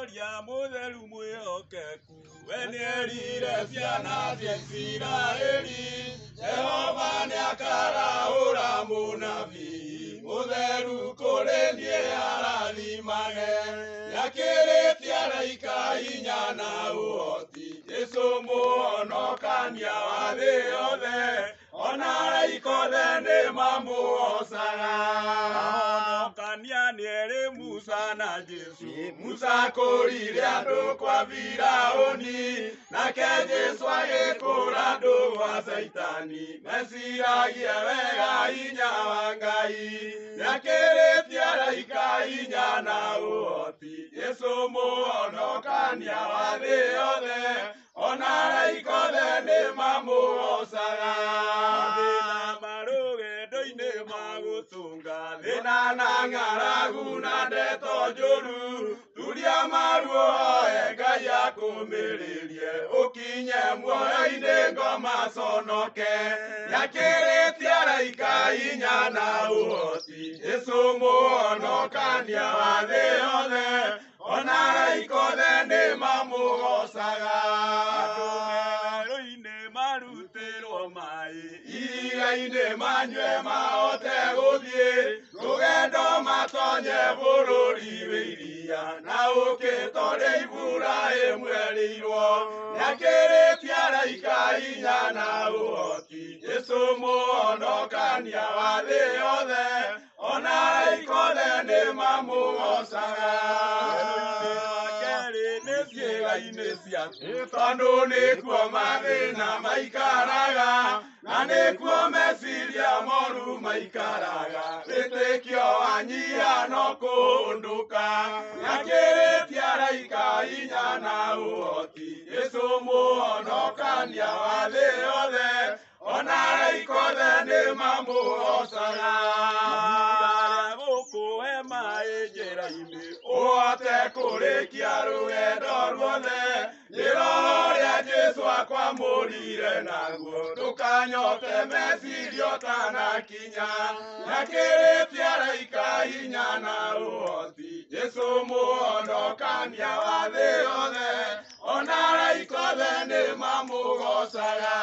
Gloria mutheru mwihokeku we nierire ciana cia Isiraeli Jehova niakaraũra mũnabii mutheru kũrĩ niĩ arathimage niakĩrĩtie araika hinya na ũhoti Jesũ mũhonokania wa thĩ yothe ona araika othe nĩmamũgocaga ahonokania nĩerĩ Musa na Jesũ Musa kũrire andũ kwa Firaũni nake Jesũ agĩkũũra andũ gwa Saitani meciragia wega hinya wa Ngai nĩakĩrĩtie araika hinya na ũhoti Jesũ mũhonokania wa thĩ yothe ona araika othe nĩmamũgocaga thĩna marũgendo-inĩ ma gũtũnga thĩna na ng'aragu na ndeto njũru turia maruo hoye Ngai akũmĩrĩrie ũkinye muoyo-inĩ ngoma conoke nĩakĩrĩtie araika hinya na ũhoti Jesũ mũhonokania wa thĩ yothe ona araika othe nĩmamũgocaga andũ werũ-inĩ marutĩrwo maĩ iria-inĩ manyue mahote gũthiĩ rũgendo matonye bũrũri wĩ iria na ũkĩ tondũ Iburahĩmu erĩirwo nĩakĩrĩtie araika hinya na ũhoti Jesũ mũhonokania wa thĩ yothe ona araika othe nĩmamũgocaga ciĩga-inĩ ciaku tondũ nĩkuo mathĩna maikaraga na nĩkuo meciria moru maikaraga wĩtĩkio wanyiha no kũndũka nĩakĩrĩtie araika hinya na ũhoti Jesũ mũhonokania wa thĩ yothe ona araika othe nĩmamũgocaga gũkũhe maĩ njĩra-inĩ ũhote kũrĩkia rũgendo ruothe Roho rĩa Jesũ akwamũrire naguo ndũkanyote meciria ũtanakinya nĩakĩrĩtie araika hinya na ũhoti Jesũ mũhonokania wa thĩ yothe ona araika othe nĩmamũgocaga